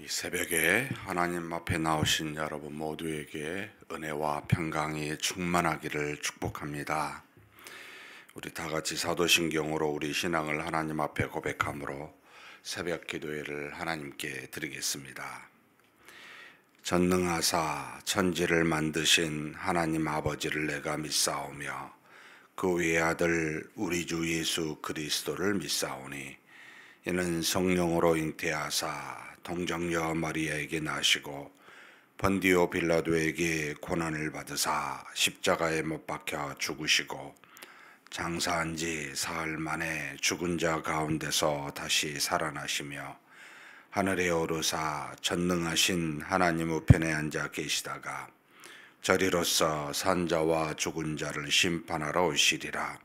이 새벽에 하나님 앞에 나오신 여러분 모두에게 은혜와 평강이 충만하기를 축복합니다. 우리 다 같이 사도신경으로 우리 신앙을 하나님 앞에 고백함으로 새벽 기도회를 하나님께 드리겠습니다. 전능하사 천지를 만드신 하나님 아버지를 내가 믿사오며 그 외아들 우리 주 예수 그리스도를 믿사오니 이는 성령으로 잉태하사 동정녀 마리아에게 나시고 번디오 빌라도에게 고난을 받으사 십자가에 못 박혀 죽으시고 장사한 지 사흘 만에 죽은 자 가운데서 다시 살아나시며 하늘에 오르사 전능하신 하나님 우편에 앉아 계시다가 저리로서 산 자와 죽은 자를 심판하러 오시리라.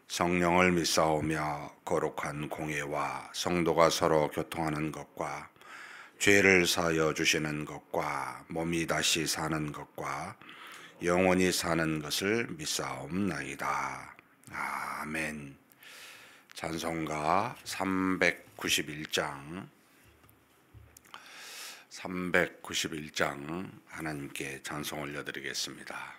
성령을 믿사오며 거룩한 공예와 성도가 서로 교통하는 것과 죄를 사하여 주시는 것과 몸이 다시 사는 것과 영원히 사는 것을 믿사옵나이다. 아멘. 찬송가 391장 하나님께 찬송 올려드리겠습니다.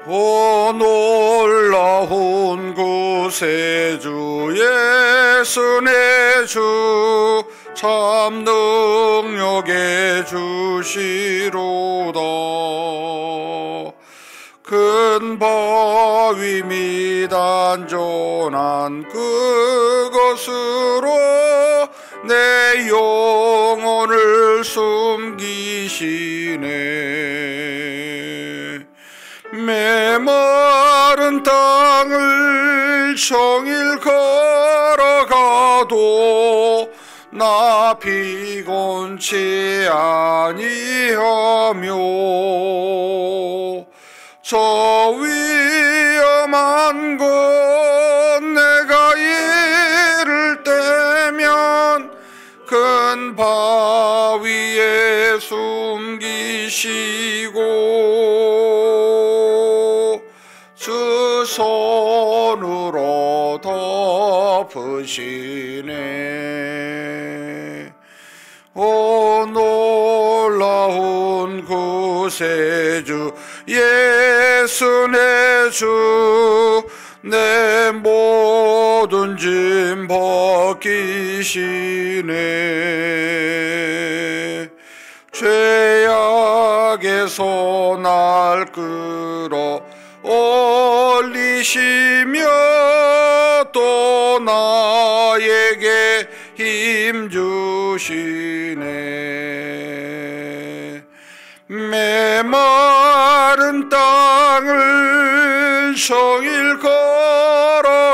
오 놀라운 구세주 예수 내 주 참 능력의 주시로다. 큰 바위 및 안전한 그것으로 내 영혼을 숨기시네. 메마른 땅을 종일 걸어가도 나 피곤치 아니하며 저 위험한 곳 내가 이를 때면 큰 바위에 숨기시고 주 손으로 덮으시네. 오 놀라운 구세주 예수 내 주 내 모든 짐 벗기시네. 죄악에서 날 끌어 올리시며 또 나에게 힘 주시네. 메마른 땅을 종일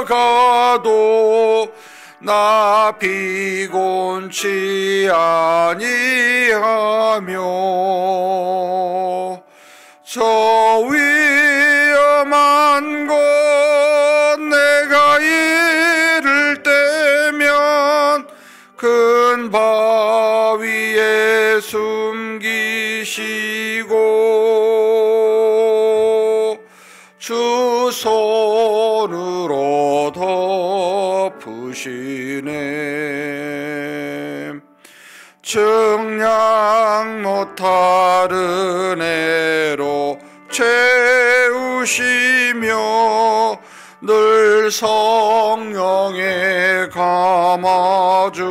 걸어가도 나 피곤치 아니하며 저 위험한 곳 내가 이를 때면 큰 바위에 숨기시고 주 손으로 덮으시네. 증량 못할 은혜로 채우시며 늘 성령에 감아주소.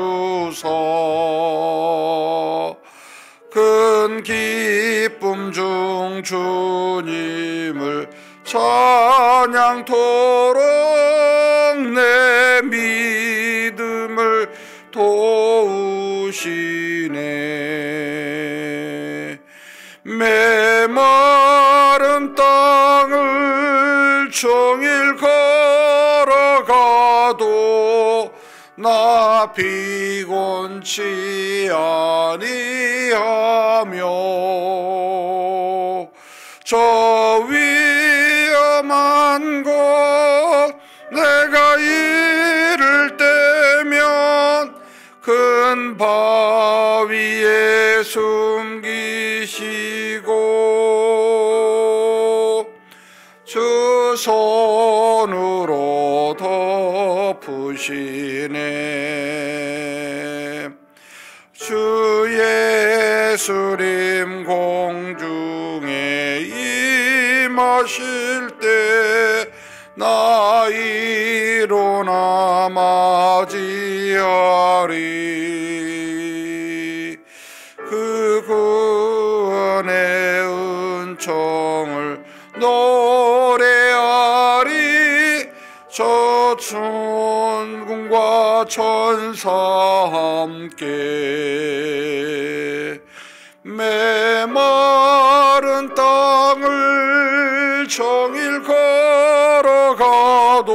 큰 기쁨 중 주님을 찬양토록 내 믿음을 도우시네. 메마른 땅을 종일 걸어가도 나 피곤치 아니하며 저 위험한 곳 내가 이를 때면 큰 바위에 숨기시고 주 손으로 덮으시네. 주 예수님 공중에 임하실 때 나 일어나 맞이하리. 그 구원의 은총을 노래하리. 저 천군과 천사 함께 메마른 땅을 종일 걸어가도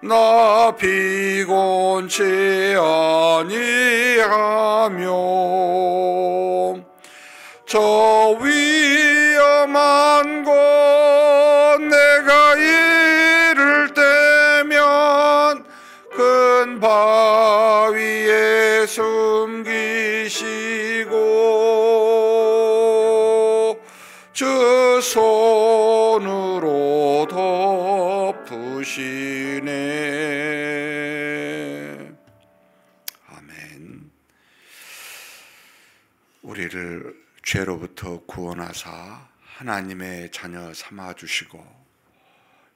나 피곤치 아니하며 저 위험한 곳 내가 이를 때면 큰 바위에 숨기시고 주 손으로 덮으시네. 아멘. 우리를 죄로부터 구원하사 하나님의 자녀 삼아주시고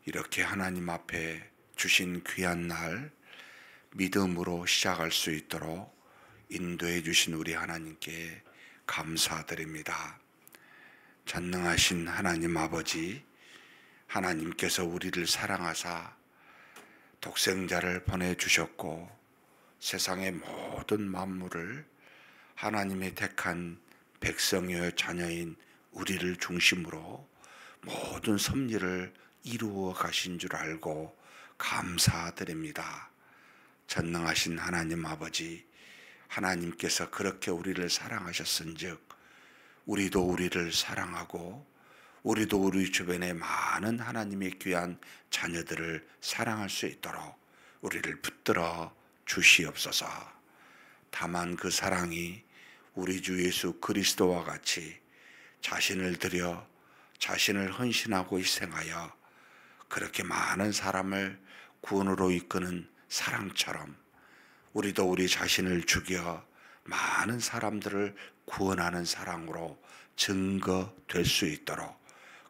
이렇게 하나님 앞에 주신 귀한 날 믿음으로 시작할 수 있도록 인도해 주신 우리 하나님께 감사드립니다. 전능하신 하나님 아버지, 하나님께서 우리를 사랑하사 독생자를 보내주셨고 세상의 모든 만물을 하나님의 택한 백성이여 자녀인 우리를 중심으로 모든 섭리를 이루어 가신 줄 알고 감사드립니다. 전능하신 하나님 아버지, 하나님께서 그렇게 우리를 사랑하셨은즉 우리도 우리를 사랑하고 우리도 우리 주변의 많은 하나님의 귀한 자녀들을 사랑할 수 있도록 우리를 붙들어 주시옵소서. 다만 그 사랑이 우리 주 예수 그리스도와 같이 자신을 들여 자신을 헌신하고 희생하여 그렇게 많은 사람을 구원으로 이끄는 사랑처럼 우리도 우리 자신을 죽여 많은 사람들을 구원하는 사랑으로 증거될 수 있도록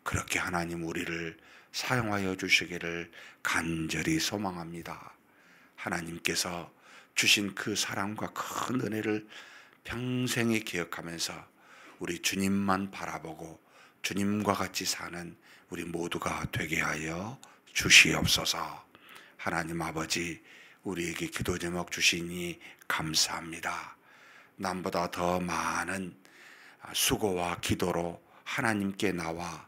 그렇게 하나님 우리를 사용하여 주시기를 간절히 소망합니다. 하나님께서 주신 그 사랑과 큰 은혜를 평생에 기억하면서 우리 주님만 바라보고 주님과 같이 사는 우리 모두가 되게 하여 주시옵소서. 하나님 아버지, 우리에게 기도 제목 주시니 감사합니다. 남보다 더 많은 수고와 기도로 하나님께 나와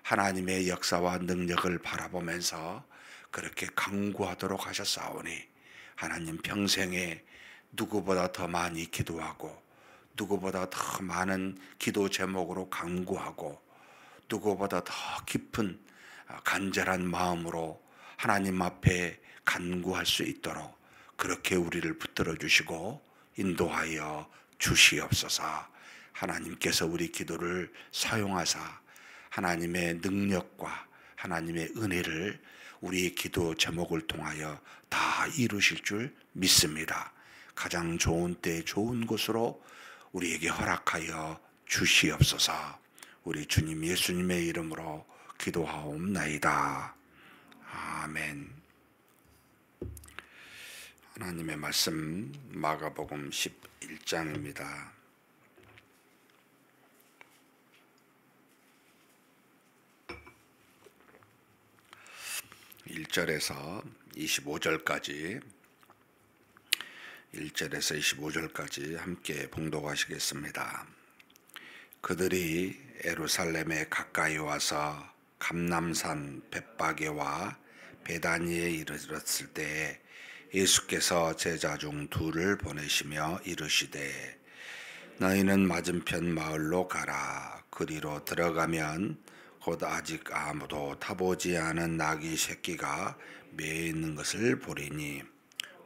하나님의 역사와 능력을 바라보면서 그렇게 강구하도록 하셨사오니 하나님 평생에 누구보다 더 많이 기도하고 누구보다 더 많은 기도 제목으로 강구하고 누구보다 더 깊은 간절한 마음으로 하나님 앞에 간구할 수 있도록 그렇게 우리를 붙들어 주시고 인도하여 주시옵소서. 하나님께서 우리 기도를 사용하사 하나님의 능력과 하나님의 은혜를 우리의 기도 제목을 통하여 다 이루실 줄 믿습니다. 가장 좋은 때 좋은 곳으로 우리에게 허락하여 주시옵소서. 우리 주님 예수님의 이름으로 기도하옵나이다. 아멘. 하나님의 말씀 마가복음 11장입니다. 1절에서 25절까지 함께 봉독하시겠습니다. 그들이 예루살렘에 가까이 와서 감람산 벳바게와 베다니에 이르렀을 때 예수께서 제자 중 둘을 보내시며 이르시되 너희는 맞은편 마을로 가라. 그리로 들어가면 곧 아직 아무도 타보지 않은 나귀 새끼가 매어 있는 것을 보리니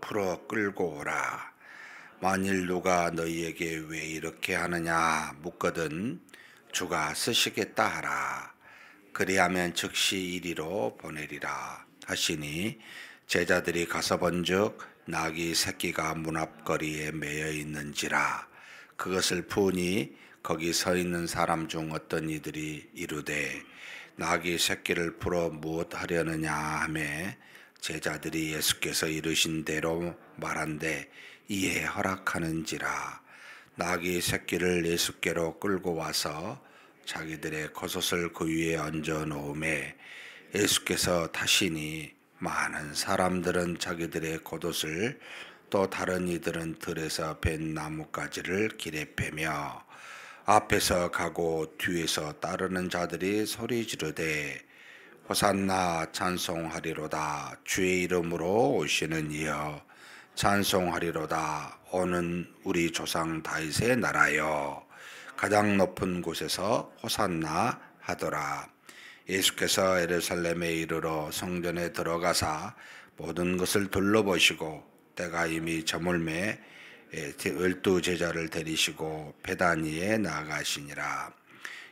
풀어 끌고 오라. 만일 누가 너희에게 왜 이렇게 하느냐 묻거든 주가 쓰시겠다 하라. 그리하면 즉시 이리로 보내리라 하시니 제자들이 가서 본즉 나귀 새끼가 문 앞거리에 매여 있는지라. 그것을 보니 거기 서 있는 사람 중 어떤 이들이 이르되 나귀 새끼를 풀어 무엇 하려느냐 하매 제자들이 예수께서 이르신 대로 말한대 이에 허락하는지라. 나귀 새끼를 예수께로 끌고 와서 자기들의 겉옷을 그 위에 얹어 놓음에 예수께서 타시니 많은 사람들은 자기들의 겉옷을 또 다른 이들은 들에서 벤 나뭇가지를 길에 패며 앞에서 가고 뒤에서 따르는 자들이 소리 지르되 호산나 찬송하리로다. 주의 이름으로 오시는 이여 찬송하리로다. 오는 우리 조상 다윗의 나라여 가장 높은 곳에서 호산나 하더라. 예수께서 예루살렘에 이르러 성전에 들어가사 모든 것을 둘러보시고 때가 이미 저물매 12제자를 데리시고 베다니에 나아가시니라.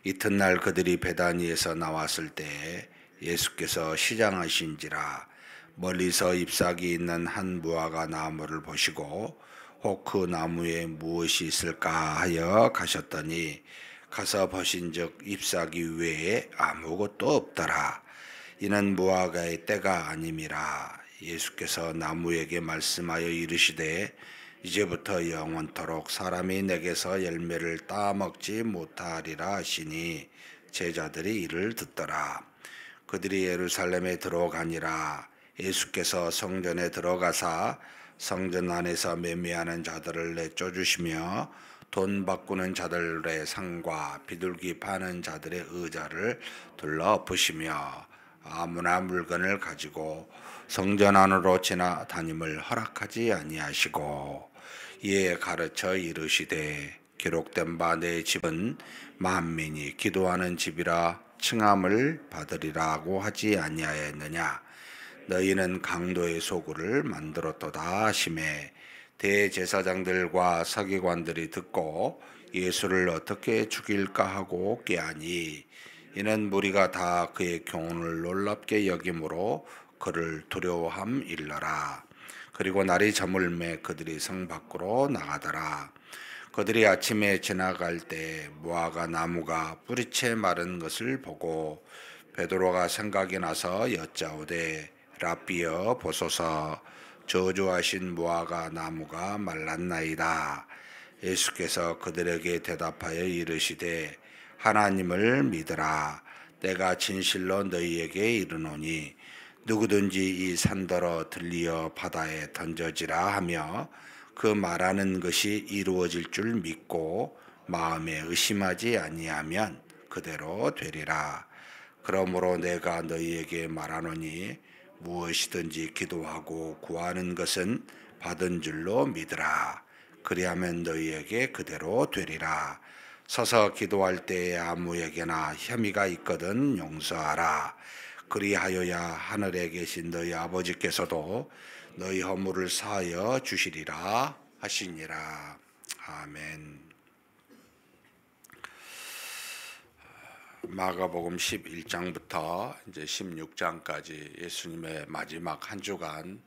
이튿날 그들이 베다니에서 나왔을 때에 예수께서 시장하신지라. 멀리서 잎사귀 있는 한 무화과 나무를 보시고 혹 그 나무에 무엇이 있을까 하여 가셨더니 가서 보신즉 잎사귀 외에 아무것도 없더라. 이는 무화과의 때가 아님이라. 예수께서 나무에게 말씀하여 이르시되 이제부터 영원토록 사람이 내게서 열매를 따먹지 못하리라 하시니 제자들이 이를 듣더라. 그들이 예루살렘에 들어가니라. 예수께서 성전에 들어가사 성전 안에서 매매하는 자들을 내쫓으시며 돈 바꾸는 자들의 상과 비둘기 파는 자들의 의자를 둘러 엎으시며 아무나 물건을 가지고 성전 안으로 지나다님을 허락하지 아니하시고 이에 가르쳐 이르시되 기록된 바 내 집은 만민이 기도하는 집이라 칭함을 받으리라고 하지 아니하였느냐. 너희는 강도의 소굴을 만들었도다 하시매 대제사장들과 서기관들이 듣고 예수를 어떻게 죽일까 하고 꾀하니 이는 무리가 다 그의 교훈을 놀랍게 여김으로 그를 두려워함일러라. 그리고 날이 저물매 그들이 성 밖으로 나가더라. 그들이 아침에 지나갈 때 무화과 나무가 뿌리채 마른 것을 보고 베드로가 생각이 나서 여짜오되 랍비여 보소서 저주하신 무화과 나무가 말랐나이다. 예수께서 그들에게 대답하여 이르시되 하나님을 믿으라. 내가 진실로 너희에게 이르노니 누구든지 이 산더러 들리어 바다에 던져지라 하며 그 말하는 것이 이루어질 줄 믿고 마음에 의심하지 아니하면 그대로 되리라. 그러므로 내가 너희에게 말하노니 무엇이든지 기도하고 구하는 것은 받은 줄로 믿으라. 그리하면 너희에게 그대로 되리라. 서서 기도할 때에 아무에게나 혐의가 있거든 용서하라. 그리하여야 하늘에 계신 너희 아버지께서도 너희 허물을 사하여 주시리라 하시니라. 아멘. 마가복음 11장부터 이제 16장까지 예수님의 마지막 한 주간에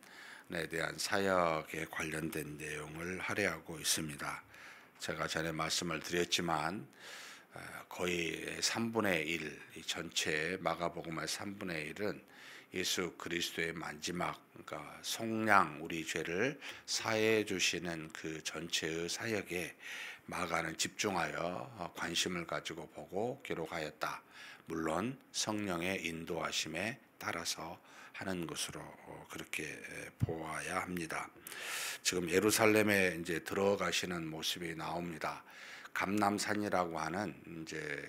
대한 사역에 관련된 내용을 할애하고 있습니다. 제가 전에 말씀을 드렸지만 거의 3분의 1, 이 전체 마가복음의 3분의 1은 예수 그리스도의 마지막, 그러니까 속량 우리 죄를 사해 주시는 그 전체의 사역에 마가는 집중하여 관심을 가지고 보고 기록하였다. 물론 성령의 인도하심에 따라서 하는 것으로 그렇게 보아야 합니다. 지금 예루살렘에 이제 들어가시는 모습이 나옵니다. 감람산이라고 하는 이제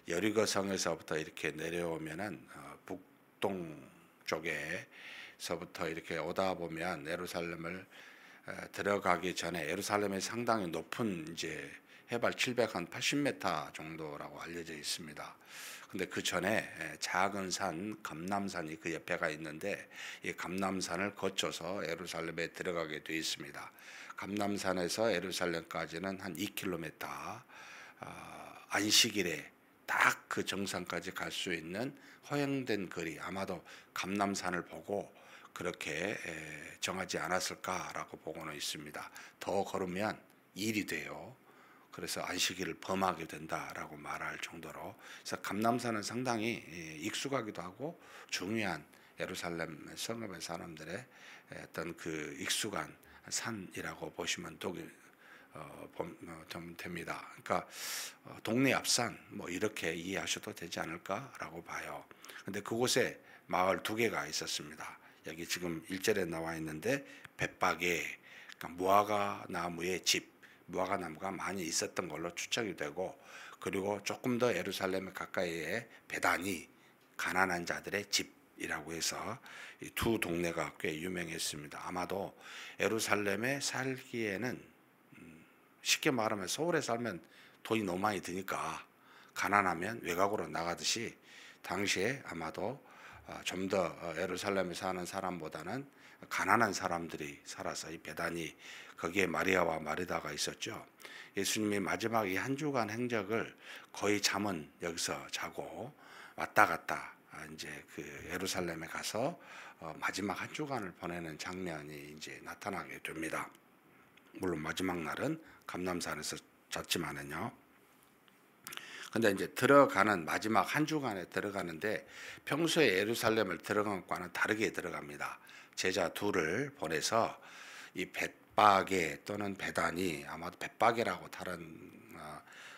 여리고 성에서부터 이렇게 내려오면은 북동 쪽에서부터 이렇게 오다 보면 예루살렘을 들어가기 전에 예루살렘이 상당히 높은 이제 해발 780m 정도라고 알려져 있습니다. 근데 그 전에 작은 산 감람산이 그 옆에가 있는데 이 감람산을 거쳐서 예루살렘에 들어가게 되어 있습니다. 감람산에서 예루살렘까지는 한 2km, 안식일에 딱 그 정상까지 갈 수 있는 허용된 거리, 아마도 감람산을 보고 그렇게 정하지 않았을까라고 보고는 있습니다. 더 걸으면 일이 돼요. 그래서 안식일을 범하게 된다라고 말할 정도로, 그래서 감람산은 상당히 익숙하기도 하고 중요한 예루살렘 성읍의 사람들의 어떤 그 익숙한 산이라고 보시면 됩니다. 그러니까 동네 앞산 뭐 이렇게 이해하셔도 되지 않을까라고 봐요. 근데 그곳에 마을 2개가 있었습니다. 여기 지금 1절에 나와 있는데 벳바게, 그러니까 무화과 나무의 집, 무화과 나무가 많이 있었던 걸로 추측이 되고, 그리고 조금 더 예루살렘 가까이에 베다니, 가난한 자들의 집이라고 해서 이 두 동네가 꽤 유명했습니다. 아마도 예루살렘에 살기에는 쉽게 말하면 서울에 살면 돈이 너무 많이 드니까 가난하면 외곽으로 나가듯이 당시에 아마도 좀 더 예루살렘에 사는 사람보다는 가난한 사람들이 살아서 이 베다니, 거기에 마리아와 마르다가 있었죠. 예수님이 마지막 이 한 주간 행적을 거의 잠은 여기서 자고 왔다 갔다 이제 그 예루살렘에 가서 마지막 한 주간을 보내는 장면이 이제 나타나게 됩니다. 물론 마지막 날은 감람산에서 잤지만은요. 근데 이제 들어가는 마지막 한 주간에 들어가는데 평소에 예루살렘을 들어간 것과는 다르게 들어갑니다. 제자 둘을 보내서 이 벳바게 또는 베다니, 아마도 벳바게라고 다른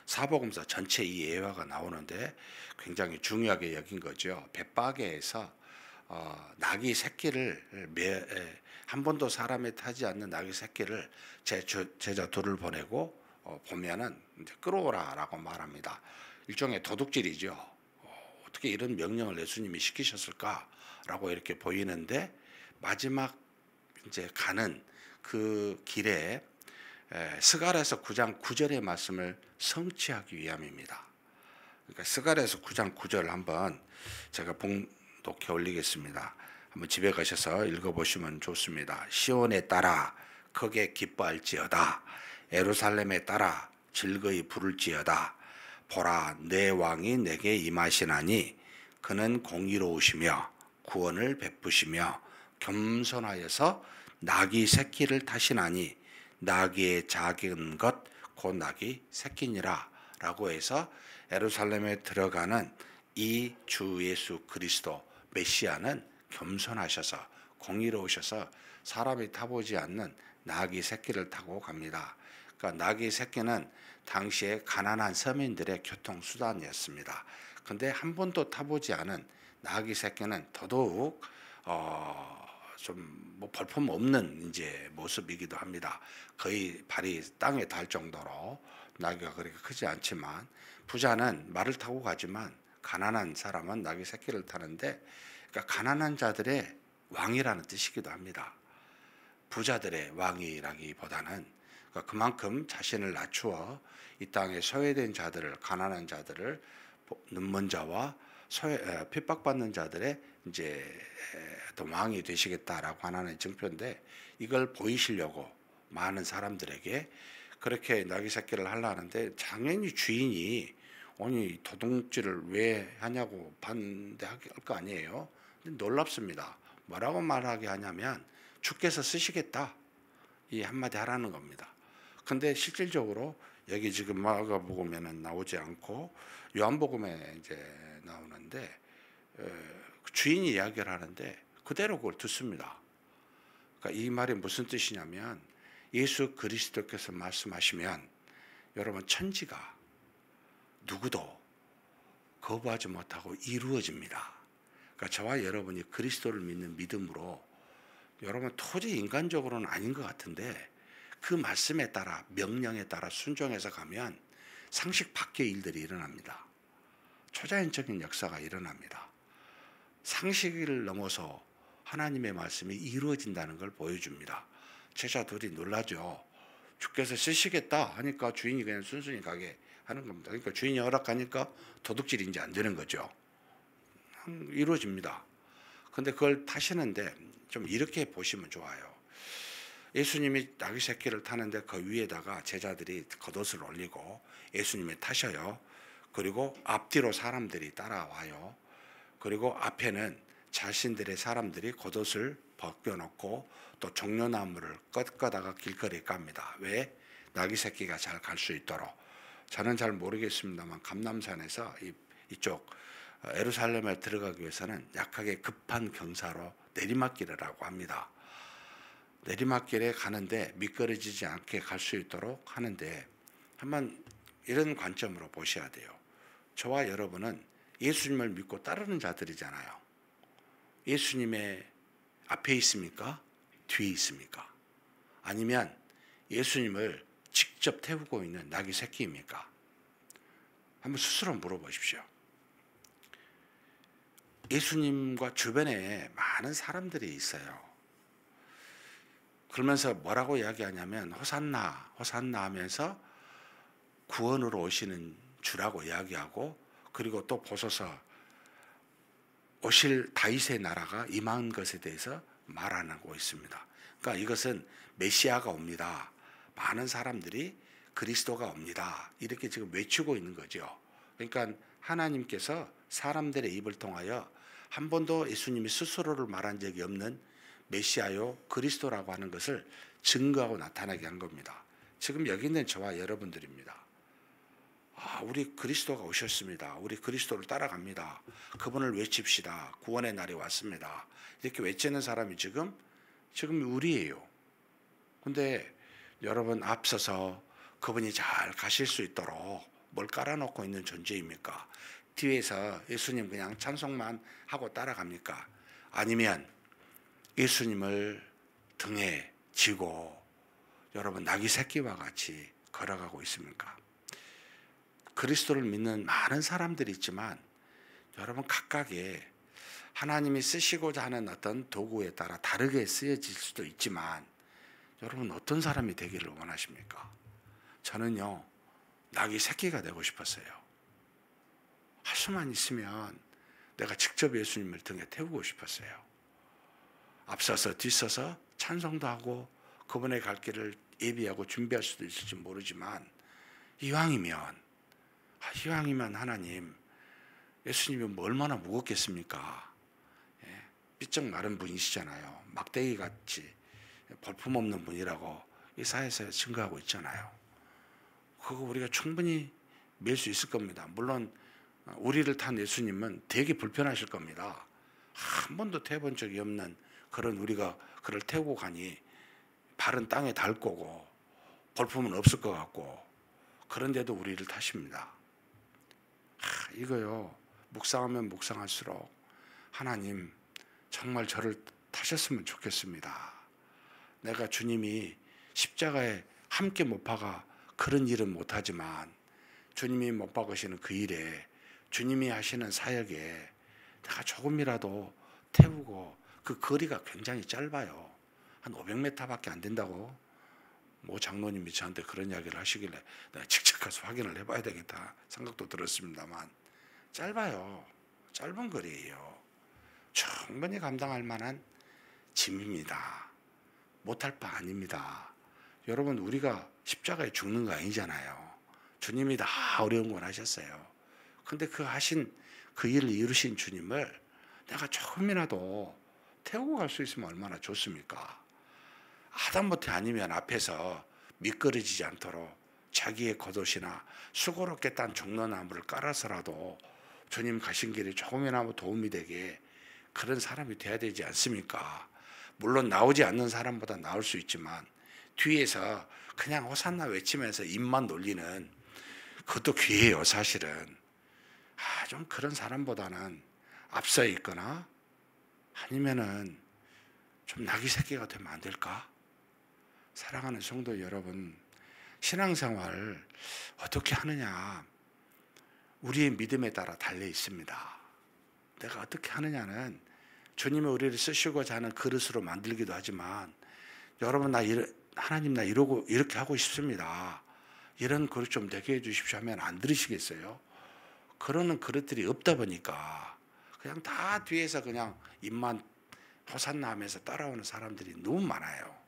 사복음서 전체 이 예화가 나오는데 굉장히 중요하게 여긴 거죠. 벳바게에서 낙이 새끼를 한 번도 사람이 타지 않는 낙이 새끼를 제자 둘을 보내고 보면은 이제 끌어오라라고 말합니다. 일종의 도둑질이죠. 어떻게 이런 명령을 예수님이 시키셨을까라고 이렇게 보이는데 마지막 이제 가는 그 길에 스가랴서 9장 9절의 말씀을 성취하기 위함입니다. 그러니까 스가랴서 9장 9절 한번 제가 봉독해 올리겠습니다. 한번 집에 가셔서 읽어보시면 좋습니다. 시온에 따라 크게 기뻐할지어다. 예루살렘에 따라 즐거이 부를지어다. 보라, 내 왕이 내게 임하시나니 그는 공의로우시며 구원을 베푸시며 겸손하여서 나귀 새끼를 타시나니 나귀의 작은 것 곧 나귀 새끼니라 라고 해서 예루살렘에 들어가는 이 주 예수 그리스도 메시아는 겸손하셔서 공의로우셔서 사람이 타보지 않는 나귀 새끼를 타고 갑니다. 그러니까 나귀 새끼는 당시에 가난한 서민들의 교통수단이었습니다. 근데 한 번도 타보지 않은 나귀 새끼는 더더욱 좀 뭐 볼품 없는 이제 모습이기도 합니다. 거의 발이 땅에 닿을 정도로 나귀가 그렇게 크지 않지만, 부자는 말을 타고 가지만 가난한 사람은 나귀 새끼를 타는데, 그러니까 가난한 자들의 왕이라는 뜻이기도 합니다. 부자들의 왕이라기보다는 그러니까 그만큼 자신을 낮추어 이 땅에 소외된 자들을, 가난한 자들을, 눈먼 자와 핍박받는 자들의 이제 왕이 되시겠다라고 하는 증표인데, 이걸 보이시려고 많은 사람들에게 그렇게 나귀 새끼를 하려는데 당연히 주인이 아니 도둑질을 왜 하냐고 반대할 거 아니에요. 근데 놀랍습니다. 뭐라고 말하게 하냐면 주께서 쓰시겠다 이 한마디 하라는 겁니다. 근데 실질적으로 여기 지금 마가복음에는 나오지 않고 요한복음에 이제 나오는데 주인이 이야기를 하는데 그대로 그걸 듣습니다. 그러니까 이 말이 무슨 뜻이냐면 예수 그리스도께서 말씀하시면 여러분 천지가 누구도 거부하지 못하고 이루어집니다. 그러니까 저와 여러분이 그리스도를 믿는 믿음으로 여러분 토지 인간적으로는 아닌 것 같은데 그 말씀에 따라 명령에 따라 순종해서 가면 상식 밖의 일들이 일어납니다. 초자연적인 역사가 일어납니다. 상식을 넘어서 하나님의 말씀이 이루어진다는 걸 보여줍니다. 제자들이 놀라죠. 주께서 쓰시겠다 하니까 주인이 그냥 순순히 가게 하는 겁니다. 그러니까 주인이 허락하니까 도둑질이 이제 안 되는 거죠. 이루어집니다. 근데 그걸 타시는데 좀 이렇게 보시면 좋아요. 예수님이 나귀 새끼를 타는데 그 위에다가 제자들이 겉옷을 올리고 예수님이 타셔요. 그리고 앞뒤로 사람들이 따라와요. 그리고 앞에는 자신들의 사람들이 겉옷을 벗겨놓고 또 종려나무를 꺾어다가 길거리에 깝니다. 왜? 나귀 새끼가 잘 갈 수 있도록. 저는 잘 모르겠습니다만 감남산에서 이쪽 예루살렘에 들어가기 위해서는 약하게 급한 경사로 내리막길을 하고 합니다. 내리막길에 가는데 미끄러지지 않게 갈 수 있도록 하는데 한번 이런 관점으로 보셔야 돼요. 저와 여러분은 예수님을 믿고 따르는 자들이잖아요. 예수님의 앞에 있습니까? 뒤에 있습니까? 아니면 예수님을 직접 태우고 있는 나귀 새끼입니까? 한번 스스로 물어보십시오. 예수님과 주변에 많은 사람들이 있어요. 그러면서 뭐라고 이야기하냐면 호산나, 호산나 하면서 구원으로 오시는 주라고 이야기하고, 그리고 또 보소서 오실 다윗의 나라가 임한 것에 대해서 말하고 있습니다. 그러니까 이것은 메시아가 옵니다. 많은 사람들이 그리스도가 옵니다. 이렇게 지금 외치고 있는 거죠. 그러니까 하나님께서 사람들의 입을 통하여 한 번도 예수님이 스스로를 말한 적이 없는 메시아요 그리스도라고 하는 것을 증거하고 나타나게 한 겁니다. 지금 여기 있는 저와 여러분들입니다. 우리 그리스도가 오셨습니다. 우리 그리스도를 따라갑니다. 그분을 외칩시다. 구원의 날이 왔습니다. 이렇게 외치는 사람이 지금 우리예요. 근데 여러분 앞서서 그분이 잘 가실 수 있도록 뭘 깔아놓고 있는 존재입니까? 뒤에서 예수님 그냥 찬송만 하고 따라갑니까? 아니면 예수님을 등에 지고 여러분 나귀 새끼와 같이 걸어가고 있습니까? 그리스도를 믿는 많은 사람들이 있지만 여러분 각각의 하나님이 쓰시고자 하는 어떤 도구에 따라 다르게 쓰여질 수도 있지만 여러분 어떤 사람이 되기를 원하십니까? 저는요 나귀 새끼가 되고 싶었어요. 할 수만 있으면 내가 직접 예수님을 등에 태우고 싶었어요. 앞서서 뒤서서 찬송도 하고 그분의 갈 길을 예비하고 준비할 수도 있을지 모르지만 이왕이면 하나님 예수님이 뭐 얼마나 무겁겠습니까? 삐쩍 마른 분이시잖아요. 막대기 같이 볼품없는 분이라고 이 사회에서 증거하고 있잖아요. 그거 우리가 충분히 밀 수 있을 겁니다. 물론 우리를 탄 예수님은 되게 불편하실 겁니다. 한 번도 태워본 적이 없는 그런 우리가 그를 태우고 가니 발은 땅에 닿을 거고 볼품은 없을 것 같고 그런데도 우리를 타십니다. 이거요 묵상하면 묵상할수록 하나님 정말 저를 타셨으면 좋겠습니다. 내가 주님이 십자가에 함께 못 박아 그런 일은 못하지만 주님이 못 박으시는 그 일에 주님이 하시는 사역에 내가 조금이라도 태우고 그 거리가 굉장히 짧아요. 한 500m밖에 안 된다고 모 장로님이 저한테 그런 이야기를 하시길래 내가 직접 가서 확인을 해봐야 되겠다 생각도 들었습니다만 짧아요. 짧은 거리예요. 충분히 감당할 만한 짐입니다. 못할 바 아닙니다. 여러분 우리가 십자가에 죽는 거 아니잖아요. 주님이 다 어려운 걸 하셨어요. 근데 그 하신 그 일을 이루신 주님을 내가 조금이라도 태우고 갈 수 있으면 얼마나 좋습니까? 하다못해 아니면 앞에서 미끄러지지 않도록 자기의 겉옷이나 수고롭게 딴 종려나무를 깔아서라도 주님 가신 길에 조금이나마 도움이 되게 그런 사람이 돼야 되지 않습니까? 물론 나오지 않는 사람보다 나올 수 있지만 뒤에서 그냥 호산나 외치면서 입만 놀리는 그것도 귀해요 사실은. 좀 그런 사람보다는 앞서 있거나 아니면은 좀 나귀 새끼가 되면 안 될까? 사랑하는 성도 여러분, 신앙생활 어떻게 하느냐 우리의 믿음에 따라 달려 있습니다. 내가 어떻게 하느냐는 주님이 우리를 쓰시고자 하는 그릇으로 만들기도 하지만 여러분 나 하나님 나 이러고 이렇게 하고 싶습니다. 이런 그릇 좀 되게 해주십시오 하면 안 들으시겠어요? 그러는 그릇들이 없다 보니까 그냥 다 뒤에서 그냥 입만 호산나 하면서 따라오는 사람들이 너무 많아요.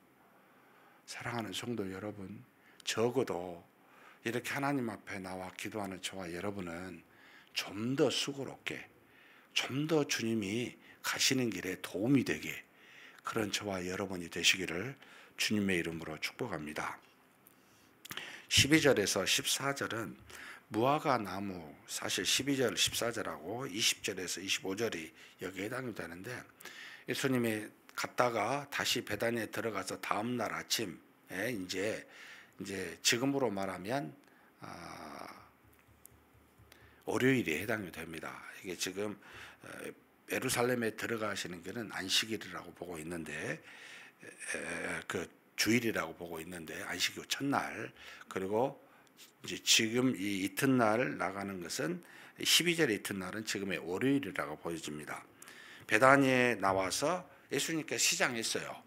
사랑하는 성도 여러분, 적어도 이렇게 하나님 앞에 나와 기도하는 저와 여러분은 좀 더 수고롭게, 좀 더 주님이 가시는 길에 도움이 되게 그런 저와 여러분이 되시기를 주님의 이름으로 축복합니다. 12절에서 14절은 무화과 나무, 사실 12절, 14절하고 20절에서 25절이 여기에 해당이 되는데, 예수님이 갔다가 다시 베다니에 들어가서 다음 날 아침에 이제 지금으로 말하면 월요일에 해당이 됩니다. 이게 지금 예루살렘에 들어가시는 길은 안식일이라고 보고 있는데, 그 주일이라고 보고 있는데 안식일 첫날, 그리고 이제 지금 이 이튿날 나가는 것은 12절 이튿날은 지금의 월요일이라고 보여집니다. 베다니에 나와서 예수님께서 시장했어요.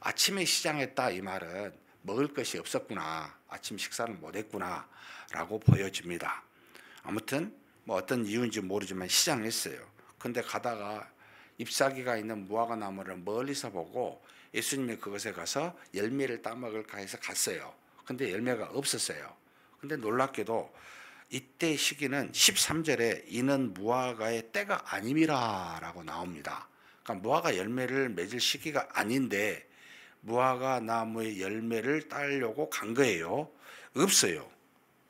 아침에 시장했다 이 말은 먹을 것이 없었구나, 아침 식사를 못했구나 라고 보여집니다. 아무튼 뭐 어떤 이유인지 모르지만 시장했어요. 근데 가다가 잎사귀가 있는 무화과 나무를 멀리서 보고 예수님이 그것에 가서 열매를 따먹을까 해서 갔어요. 근데 열매가 없었어요. 근데 놀랍게도 이때 시기는 13절에 이는 무화과의 때가 아님이라 라고 나옵니다. 그러니까 무화과 열매를 맺을 시기가 아닌데 무화과 나무의 열매를 따려고 간 거예요. 없어요.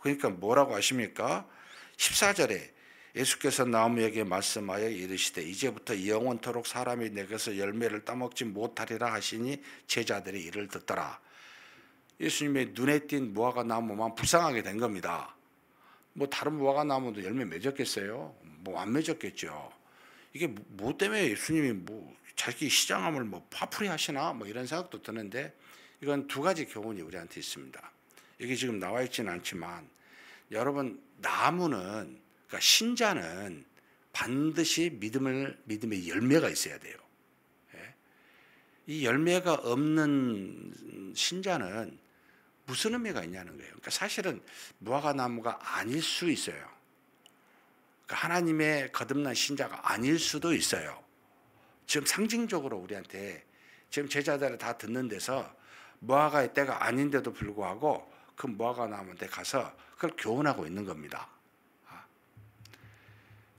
그러니까 뭐라고 하십니까? 14절에 예수께서 나무에게 말씀하여 이르시되 이제부터 영원토록 사람이 내게서 열매를 따먹지 못하리라 하시니 제자들이 이를 듣더라. 예수님의 눈에 띈 무화과 나무만 불쌍하게 된 겁니다. 뭐 다른 무화과 나무도 열매 맺었겠어요? 뭐 안 맺었겠죠. 이게 뭐 때문에 예수님이 뭐 자기 시장함을 뭐 파풀이 하시나 뭐 이런 생각도 드는데, 이건 두 가지 교훈이 우리한테 있습니다. 여기 지금 나와 있지는 않지만 여러분, 나무는, 그러니까 신자는 반드시 믿음의 열매가 있어야 돼요. 이 열매가 없는 신자는 무슨 의미가 있냐는 거예요. 그러니까 사실은 무화과 나무가 아닐 수 있어요. 그러니까 하나님의 거듭난 신자가 아닐 수도 있어요. 지금 상징적으로 우리한테 지금 제자들을 다 듣는 데서 무화과의 때가 아닌데도 불구하고 그 무화과 나무한테 가서 그걸 교훈하고 있는 겁니다.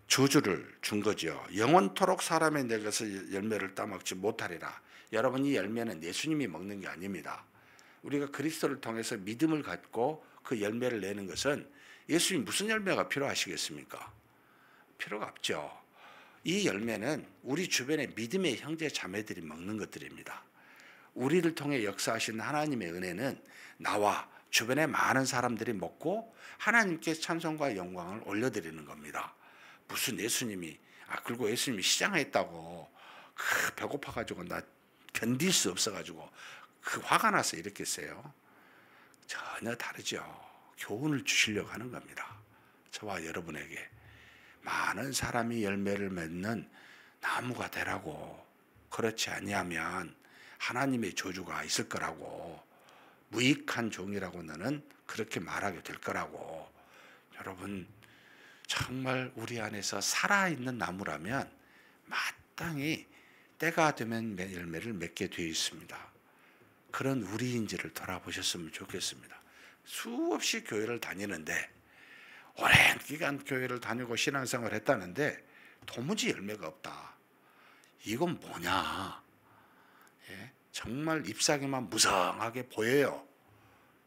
저주를 준 거죠. 영원토록 사람의 내게서 열매를 따먹지 못하리라. 여러분, 이 열매는 예수님이 먹는 게 아닙니다. 우리가 그리스도를 통해서 믿음을 갖고 그 열매를 내는 것은 예수님 무슨 열매가 필요하시겠습니까? 필요가 없죠. 이 열매는 우리 주변의 믿음의 형제 자매들이 먹는 것들입니다. 우리를 통해 역사하신 하나님의 은혜는 나와 주변의 많은 사람들이 먹고 하나님께 찬송과 영광을 올려드리는 겁니다. 무슨 예수님이, 그리고 예수님이 시장했다고 배고파가지고 나 견딜 수 없어가지고 화가 나서 이렇게 했어요. 전혀 다르죠. 교훈을 주시려고 하는 겁니다. 저와 여러분에게 많은 사람이 열매를 맺는 나무가 되라고. 그렇지 아니하면 하나님의 저주가 있을 거라고, 무익한 종이라고 너는 그렇게 말하게 될 거라고. 여러분, 정말 우리 안에서 살아있는 나무라면 마땅히 때가 되면 열매를 맺게 되어 있습니다. 그런 우리인지를 돌아보셨으면 좋겠습니다. 수없이 교회를 다니는데, 오랜 기간 교회를 다니고 신앙생활을 했다는데 도무지 열매가 없다. 이건 뭐냐? 정말 잎사귀만 무성하게 보여요.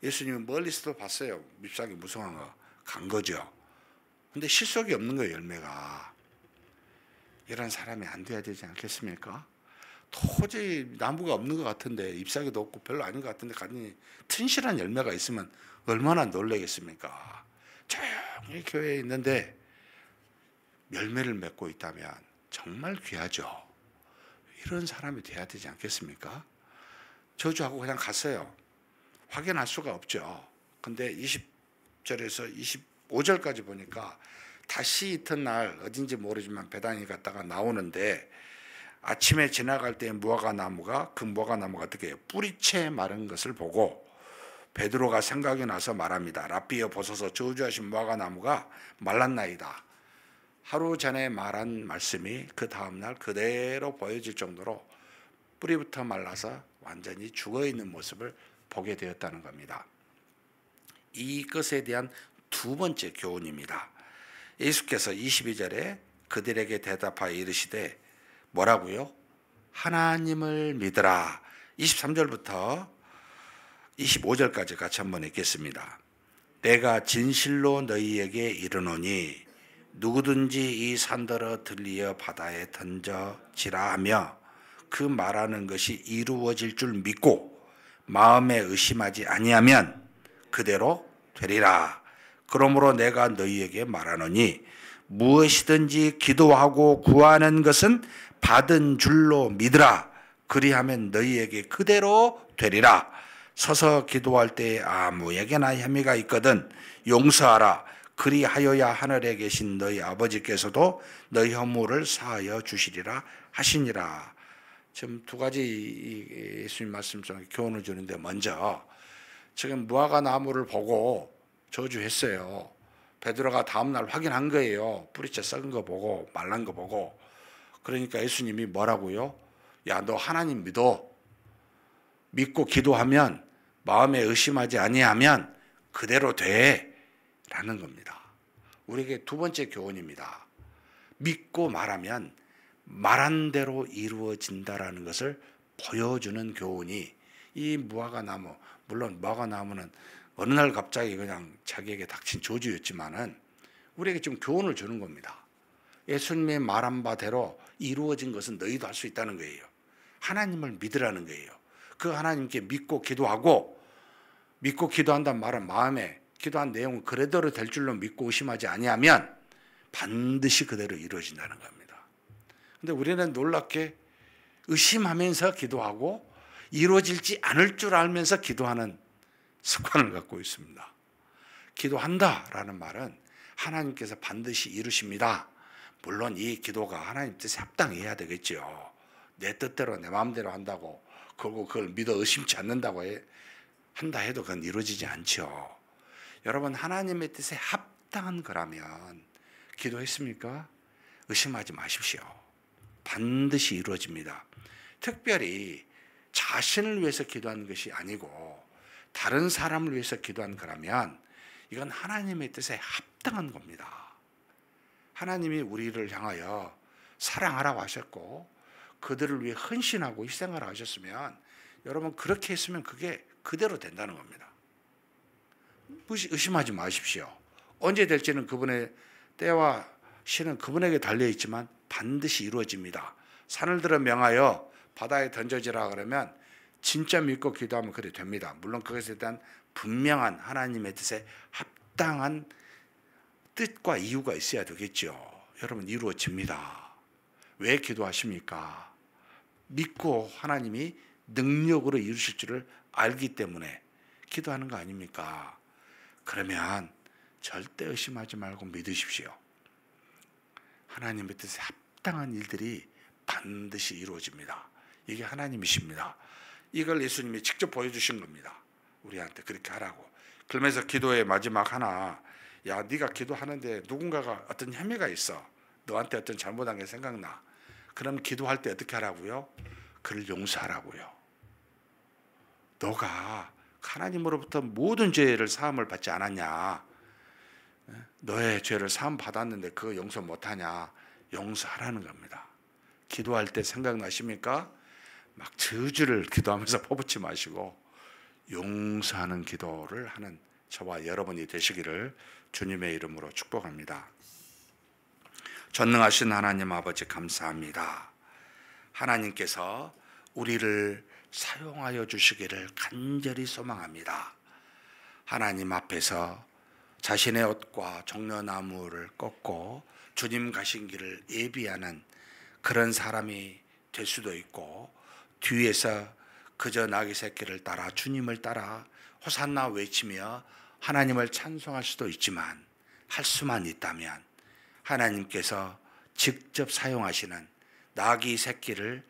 예수님은 멀리서도 봤어요. 잎사귀 무성한 거. 간 거죠. 근데 실속이 없는 거예요, 열매가. 이런 사람이 안 돼야 되지 않겠습니까? 도저히 나무가 없는 것 같은데, 잎사귀도 없고 별로 아닌 것 같은데 가니 튼실한 열매가 있으면 얼마나 놀라겠습니까? 조용히 교회에 있는데 열매를 맺고 있다면 정말 귀하죠. 이런 사람이 돼야 되지 않겠습니까? 저주하고 그냥 갔어요. 확인할 수가 없죠. 근데 20절에서 25절까지 보니까 다시 이튿날 어딘지 모르지만 베다니 갔다가 나오는데 아침에 지나갈 때 무화과나무가 그 무화과나무가 어떻게 해요? 뿌리채 마른 것을 보고 베드로가 생각이 나서 말합니다. 랍비여 보소서 저주하신 무화과나무가 말랐나이다. 하루 전에 말한 말씀이 그 다음날 그대로 보여질 정도로 뿌리부터 말라서 완전히 죽어있는 모습을 보게 되었다는 겁니다. 이것에 대한 두 번째 교훈입니다. 예수께서 22절에 그들에게 대답하여 이르시되 뭐라고요? 하나님을 믿으라. 23절부터 25절까지 같이 한번 읽겠습니다. 내가 진실로 너희에게 이르노니 누구든지 이 산더러 들리어 바다에 던져지라 하며 그 말하는 것이 이루어질 줄 믿고 마음에 의심하지 아니하면 그대로 되리라. 그러므로 내가 너희에게 말하노니 무엇이든지 기도하고 구하는 것은 받은 줄로 믿으라. 그리하면 너희에게 그대로 되리라. 서서 기도할 때에 아무에게나 혐의가 있거든 용서하라. 그리하여야 하늘에 계신 너희 아버지께서도 너희 허물을 사하여 주시리라 하시니라. 지금 두 가지 예수님 말씀 중에 교훈을 주는데, 먼저 지금 무화과 나무를 보고 저주했어요. 베드로가 다음날 확인한 거예요. 뿌리채 썩은 거 보고 말란 거 보고. 그러니까 예수님이 뭐라고요? 야, 너 하나님 믿고 기도하면, 마음에 의심하지 아니하면 그대로 돼 라는 겁니다. 우리에게 두 번째 교훈입니다. 믿고 말하면 말한 대로 이루어진다라는 것을 보여주는 교훈이 이 무화과나무, 물론 무화과나무는 어느 날 갑자기 그냥 자기에게 닥친 저주였지만은 우리에게 좀 교훈을 주는 겁니다. 예수님의 말한 바대로 이루어진 것은 너희도 할 수 있다는 거예요. 하나님을 믿으라는 거예요. 그 하나님께 믿고 기도하고, 믿고 기도한다는 말은 마음에 기도한 내용은 그대로 될 줄로 믿고 의심하지 아니하면 반드시 그대로 이루어진다는 겁니다. 근데 우리는 놀랍게 의심하면서 기도하고 이루어질지 않을 줄 알면서 기도하는 습관을 갖고 있습니다. 기도한다라는 말은 하나님께서 반드시 이루십니다. 물론 이 기도가 하나님 뜻에 합당해야 되겠죠. 내 뜻대로 내 마음대로 한다고, 그리고 그걸 믿어 의심치 않는다고 한다 해도 그건 이루어지지 않죠. 여러분, 하나님의 뜻에 합당한 거라면 기도했습니까? 의심하지 마십시오. 반드시 이루어집니다. 특별히 자신을 위해서 기도하는 것이 아니고 다른 사람을 위해서 기도한 거라면 이건 하나님의 뜻에 합당한 겁니다. 하나님이 우리를 향하여 사랑하라고 하셨고 그들을 위해 헌신하고 희생하라고 하셨으면, 여러분 그렇게 했으면 그게 그대로 된다는 겁니다. 의심하지 마십시오. 언제 될지는 그분의 때와 시는 그분에게 달려있지만 반드시 이루어집니다. 산을 들어 명하여 바다에 던져지라 그러면 진짜 믿고 기도하면 그래 됩니다. 물론 그것에 대한 분명한 하나님의 뜻에 합당한 뜻과 이유가 있어야 되겠죠. 여러분, 이루어집니다. 왜 기도하십니까? 믿고 하나님이 능력으로 이루실 줄을 알기 때문에 기도하는 거 아닙니까? 그러면 절대 의심하지 말고 믿으십시오. 하나님의 뜻에 합당한 일들이 반드시 이루어집니다. 이게 하나님이십니다. 이걸 예수님이 직접 보여주신 겁니다. 우리한테 그렇게 하라고. 그러면서 기도의 마지막 하나, 야, 네가 기도하는데 누군가가 어떤 혐의가 있어, 너한테 어떤 잘못한 게 생각나, 그럼 기도할 때 어떻게 하라고요? 그를 용서하라고요. 너가 하나님으로부터 모든 죄를 사함을 받지 않았냐? 너의 죄를 사함 받았는데 그거 용서 못하냐? 용서하라는 겁니다. 기도할 때 생각나십니까? 막 저주를 기도하면서 퍼붓지 마시고 용서하는 기도를 하는 저와 여러분이 되시기를 주님의 이름으로 축복합니다. 전능하신 하나님 아버지, 감사합니다. 하나님께서 우리를 사용하여 주시기를 간절히 소망합니다. 하나님 앞에서 자신의 옷과 종려나무를 꺾고 주님 가신 길을 예비하는 그런 사람이 될 수도 있고, 뒤에서 그저 나귀 새끼를 따라 주님을 따라 호산나 외치며 하나님을 찬송할 수도 있지만, 할 수만 있다면 하나님께서 직접 사용하시는 나귀 새끼를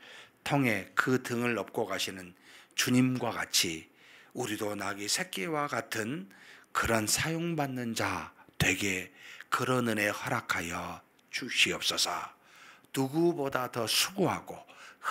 통해 그 등을 업고 가시는 주님과 같이 우리도 나귀 새끼와 같은 그런 사용받는 자 되게 그런 은혜 허락하여 주시옵소서. 누구보다 더 수고하고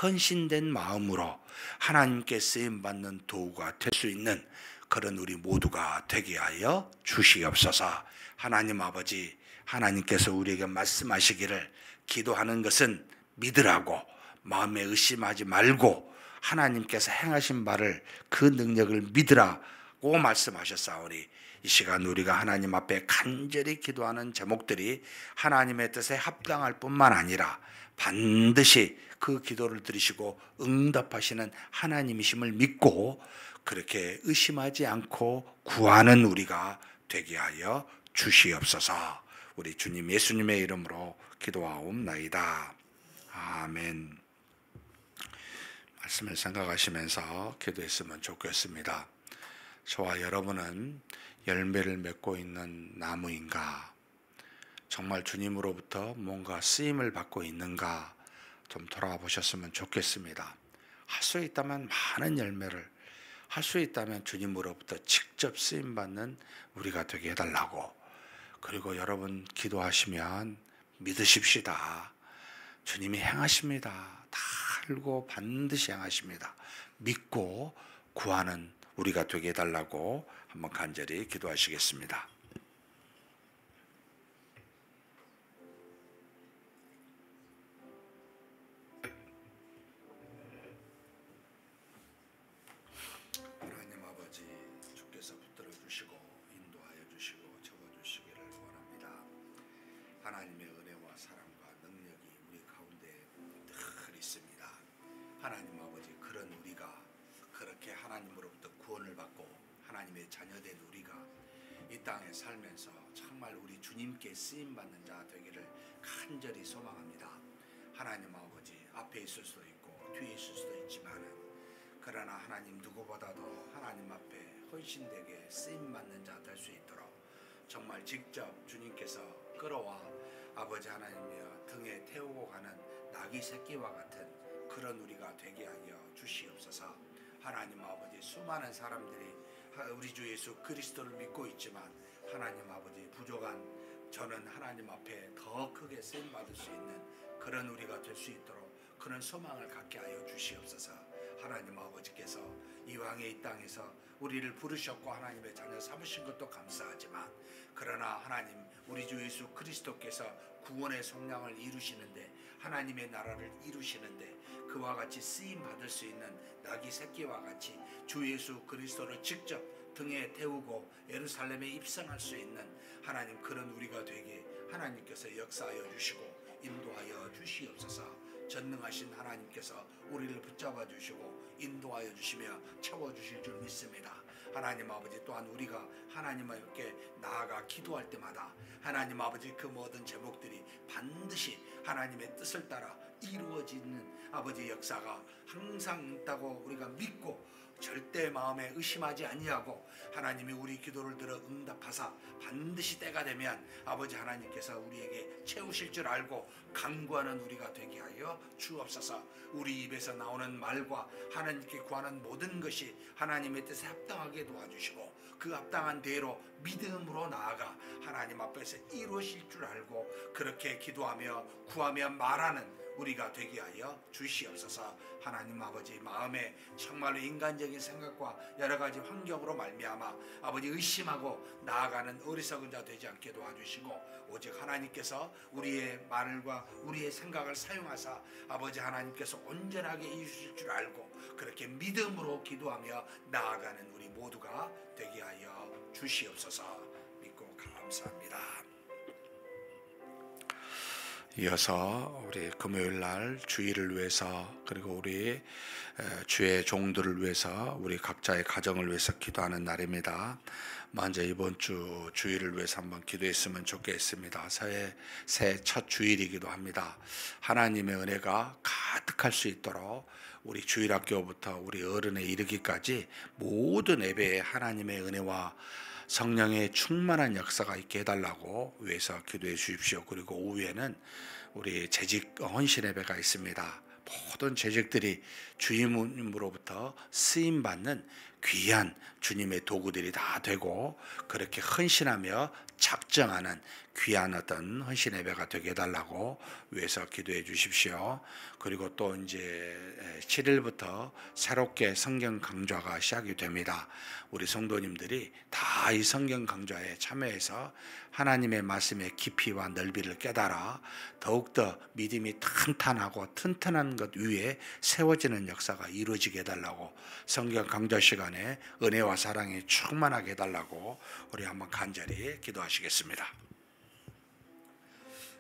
헌신된 마음으로 하나님께 쓰임받는 도구가 될 수 있는 그런 우리 모두가 되게 하여 주시옵소서. 하나님 아버지, 하나님께서 우리에게 말씀하시기를 기도하는 것은 믿으라고 마음에 의심하지 말고 하나님께서 행하신 바를 그 능력을 믿으라고 말씀하셨사오니 이 시간 우리가 하나님 앞에 간절히 기도하는 제목들이 하나님의 뜻에 합당할 뿐만 아니라 반드시 그 기도를 들으시고 응답하시는 하나님이심을 믿고 그렇게 의심하지 않고 구하는 우리가 되게 하여 주시옵소서. 우리 주님 예수님의 이름으로 기도하옵나이다. 아멘. 말씀을 생각하시면서 기도했으면 좋겠습니다. 저와 여러분은 열매를 맺고 있는 나무인가? 정말 주님으로부터 뭔가 쓰임을 받고 있는가? 좀 돌아보셨으면 좋겠습니다. 할 수 있다면 많은 열매를, 할 수 있다면 주님으로부터 직접 쓰임받는 우리가 되게 해달라고. 그리고 여러분 기도하시면 믿으십시다. 주님이 행하십니다. 다 알고 반드시 행하십니다. 믿고 구하는 우리가 되게 해달라고 한번 간절히 기도하시겠습니다. 하나님 아버지, 주께서 붙들어 주시고 인도하여 주시고 적어주시기를 원합니다. 하나님의 은혜와 사랑과 능력이 우리 가운데 늘 있습니다. 하나님 아버지, 그런 우리가 그렇게 하나님으로부터 구원을 받고 하나님의 자녀된 우리가 이 땅에 살면서 정말 우리 주님께 쓰임받는 자 되기를 간절히 소망합니다. 하나님 아버지, 앞에 있을 수도 있고 뒤에 있을 수도 있지만은 그러나 하나님 누구보다도 하나님 앞에 헌신되게 쓰임받는 자 될 수 있도록 정말 직접 주님께서 끌어와 아버지 하나님이여 등에 태우고 가는 나귀 새끼와 같은 그런 우리가 되게 하여 주시옵소서. 하나님 아버지, 수많은 사람들이 우리 주 예수 그리스도를 믿고 있지만 하나님 아버지 부족한 저는 하나님 앞에 더 크게 쓰임받을 수 있는 그런 우리가 될 수 있도록 그런 소망을 갖게 하여 주시옵소서. 하나님 아버지께서 이왕에 이 땅에서 우리를 부르셨고 하나님의 자녀 삼으신 것도 감사하지만 그러나 하나님 우리 주 예수 그리스도께서 구원의 속량을 이루시는데 하나님의 나라를 이루시는데 그와 같이 쓰임 받을 수 있는 나귀 새끼와 같이 주 예수 그리스도를 직접 등에 태우고 예루살렘에 입성할 수 있는 하나님 그런 우리가 되게 하나님께서 역사하여 주시고 인도하여 주시옵소서. 전능하신 하나님께서 우리를 붙잡아 주시고 인도하여 주시며 채워주실 줄 믿습니다. 하나님 아버지, 또한 우리가 하나님께 나아가 기도할 때마다 하나님 아버지 그 모든 제목들이 반드시 하나님의 뜻을 따라 이루어지는 아버지 역사가 항상 있다고 우리가 믿고 절대 마음에 의심하지 아니하고 하나님이 우리 기도를 들어 응답하사 반드시 때가 되면 아버지 하나님께서 우리에게 채우실 줄 알고 간구하는 우리가 되게 하여 주옵소서. 우리 입에서 나오는 말과 하나님께 구하는 모든 것이 하나님의 뜻에 합당하게 도와주시고 그 합당한 대로 믿음으로 나아가 하나님 앞에서 이루어질 줄 알고 그렇게 기도하며 구하며 말하는 우리가 되게 하여 주시옵소서. 하나님 아버지, 마음에 정말로 인간적인 생각과 여러 가지 환경으로 말미암아 아버지 의심하고 나아가는 어리석은 자 되지 않게 도와주시고 오직 하나님께서 우리의 말과 우리의 생각을 사용하사 아버지 하나님께서 온전하게 이루실 줄 알고 그렇게 믿음으로 기도하며 나아가는 우리 모두가 되게 하여 주시옵소서. 믿고 감사합니다. 이어서 우리 금요일날 주일을 위해서 그리고 우리 주의 종들을 위해서 우리 각자의 가정을 위해서 기도하는 날입니다. 먼저 이번 주 주일을 위해서 한번 기도했으면 좋겠습니다. 새해 첫 주일이기도 합니다. 하나님의 은혜가 가득할 수 있도록 우리 주일학교부터 우리 어른에 이르기까지 모든 예배에 하나님의 은혜와 성령의 충만한 역사가 있게 해달라고 위해서 기도해 주십시오. 그리고 오후에는 우리 재직 헌신 예배가 있습니다. 모든 재직들이 주님으로부터 쓰임받는 귀한 주님의 도구들이 다 되고 그렇게 헌신하며 작정하는 귀한 어떤 헌신 예배가 되게 해달라고 위해서 기도해 주십시오. 그리고 또 이제 7일부터 새롭게 성경 강좌가 시작이 됩니다. 우리 성도님들이 다 이 성경 강좌에 참여해서 하나님의 말씀의 깊이와 넓이를 깨달아 더욱더 믿음이 탄탄하고 튼튼한 것 위에 세워지는 역사가 이루어지게 해달라고, 성경 강좌 시간에 은혜와 사랑이 충만하게 해달라고 우리 한번 간절히 기도하시겠습니다.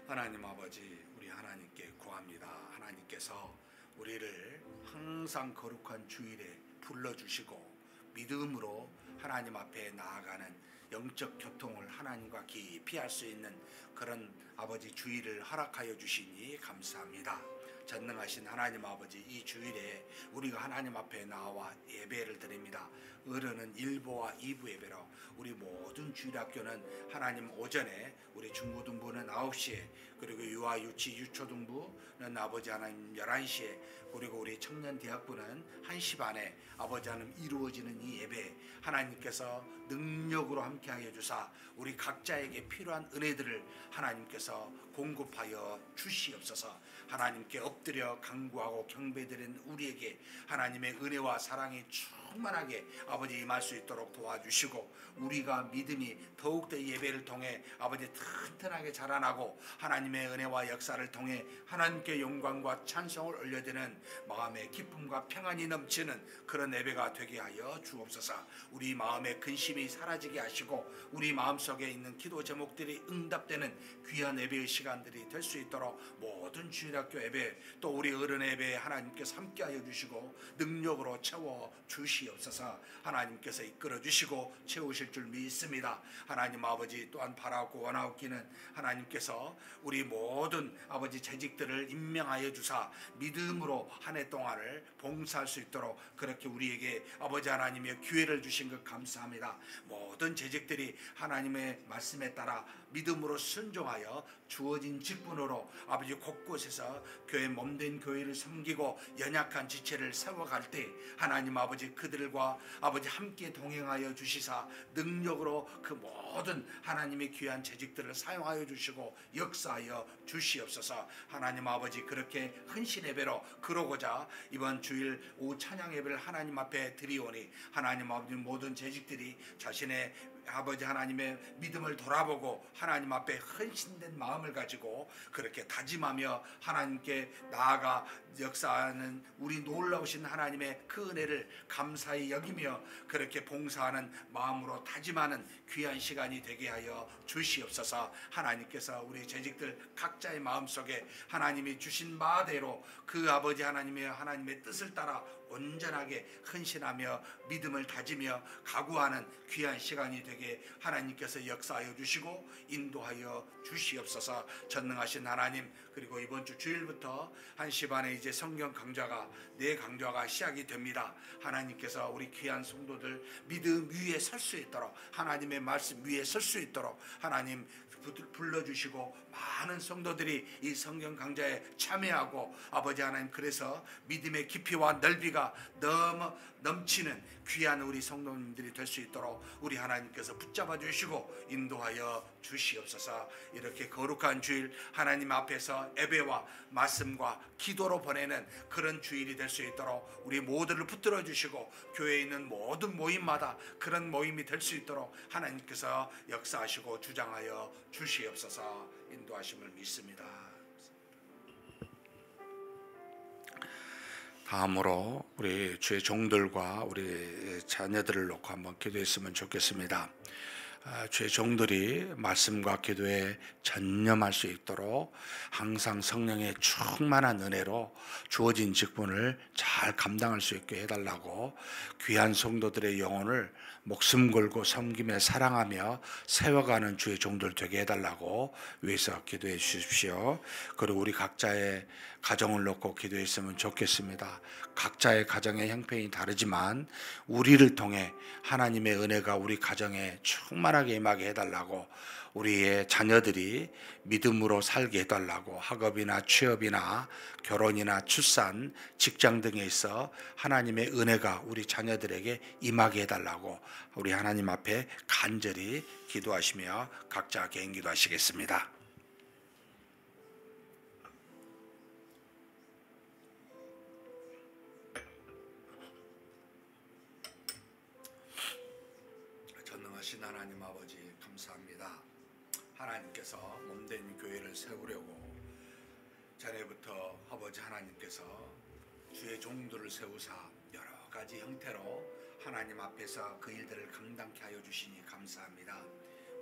하나님 아버지, 우리 하나님께 구합니다. 하나님께서 우리를 항상 거룩한 주일에 불러주시고 믿음으로 하나님 앞에 나아가는 영적 교통을 하나님과 깊이 할 수 있는 그런 아버지 주일을 허락하여 주시니 감사합니다. 전능하신 하나님 아버지, 이 주일에 우리가 하나님 앞에 나와 예배를 드립니다. 어른은 1부와 2부 예배로 우리 모든 주일학교는 하나님 오전에, 우리 중고등부는 9시에, 그리고 유아 유치 유초등부는 아버지 하나님 11시에, 그리고 우리 청년대학부는 1시 반에 아버지 하나님 이루어지는 이 예배 하나님께서 능력으로 함께하여 주사 우리 각자에게 필요한 은혜들을 하나님께서 공급하여 주시옵소서. 하나님께 엎드려 간구하고 경배드리는 우리에게 하나님의 은혜와 사랑이 충만하게 아버지 임할 수 있도록 도와주시고, 우리가 믿음이 더욱더 예배를 통해 아버지 튼튼하게 자라나고 하나님의 은혜와 역사를 통해 하나님께 영광과 찬송을 올려드리는 마음의 기쁨과 평안이 넘치는 그런 예배가 되게 하여 주옵소서. 우리 마음의 근심이 사라지게 하시고 우리 마음속에 있는 기도 제목들이 응답되는 귀한 예배의 시간들이 될 수 있도록 모든 주일학교 예배, 또 우리 어른 예배에 하나님께서 함께하여 주시고 능력으로 채워 주시옵소서. 하나님께서 이끌어 주시고 채우실 줄 믿습니다. 하나님 아버지, 또한 바라고 원하옵기는 하나님께서 우리 모든 아버지 재직들을 임명하여 주사 믿음으로 한 해 동안을 봉사할 수 있도록 그렇게 우리에게 아버지 하나님의 기회를 주신 것 감사합니다. 모든 재직들이 하나님의 말씀에 따라 믿음으로 순종하여 주어진 직분으로 아버지 곳곳에서 교회 몸된 교회를 섬기고 연약한 지체를 세워갈 때 하나님 아버지 그들과 아버지 함께 동행하여 주시사 능력으로 그 모든 하나님의 귀한 재직들을 사용하여 주시고 역사하여 주시옵소서. 하나님 아버지, 그렇게 헌신 예배로 그러고자 이번 주일 오후 찬양 예배를 하나님 앞에 드리오니 하나님 아버지 모든 재직들이 자신의 아버지 하나님의 믿음을 돌아보고 하나님 앞에 헌신된 마음을 가지고 그렇게 다짐하며 하나님께 나아가 역사하는 우리 놀라우신 하나님의 그 은혜를 감사히 여기며 그렇게 봉사하는 마음으로 다짐하는 귀한 시간이 되게 하여 주시옵소서. 하나님께서 우리 재직들 각자의 마음속에 하나님이 주신 바대로 그 아버지 하나님의 뜻을 따라 온전하게 헌신하며 믿음을 다지며 각오하는 귀한 시간이 되게 하나님께서 역사하여 주시고 인도하여 주시옵소서. 전능하신 하나님, 그리고 이번 주 주일부터 1시 반에 이제 성경 강좌가 강좌가 시작이 됩니다. 하나님께서 우리 귀한 성도들 믿음 위에 설 수 있도록, 하나님의 말씀 위에 설 수 있도록 하나님 불러주시고 많은 성도들이 이 성경 강좌에 참여하고 아버지 하나님, 그래서 믿음의 깊이와 넓이가 너무 넘치는 귀한 우리 성도님들이 될 수 있도록 우리 하나님께서 붙잡아 주시고 인도하여 주시옵소서. 이렇게 거룩한 주일 하나님 앞에서 예배와 말씀과 기도로 보내는 그런 주일이 될 수 있도록 우리 모두를 붙들어 주시고 교회에 있는 모든 모임마다 그런 모임이 될 수 있도록 하나님께서 역사하시고 주장하여 주시옵소서. 인도하심을 믿습니다. 다음으로 우리 주의 종들과 우리 자녀들을 놓고 한번 기도했으면 좋겠습니다. 주의 종들이 말씀과 기도에 전념할 수 있도록 항상 성령의 충만한 은혜로 주어진 직분을 잘 감당할 수 있게 해달라고, 귀한 성도들의 영혼을 목숨 걸고 섬김에 사랑하며 세워가는 주의 종들 되게 해달라고 위해서 기도해 주십시오. 그리고 우리 각자의 가정을 놓고 기도했으면 좋겠습니다. 각자의 가정의 형편이 다르지만 우리를 통해 하나님의 은혜가 우리 가정에 충만하게 임하게 해달라고, 우리의 자녀들이 믿음으로 살게 해달라고, 학업이나 취업이나 결혼이나 출산, 직장 등에 있어 하나님의 은혜가 우리 자녀들에게 임하게 해달라고 우리 하나님 앞에 간절히 기도하시며 각자 개인 기도하시겠습니다. 전능하신 하나님 아버지, 감사합니다. 하나님께서 몸된 교회를 세우려고 전에부터 아버지 하나님께서 주의 종들을 세우사 여러 가지 형태로 하나님 앞에서 그 일들을 감당케 하여 주시니 감사합니다.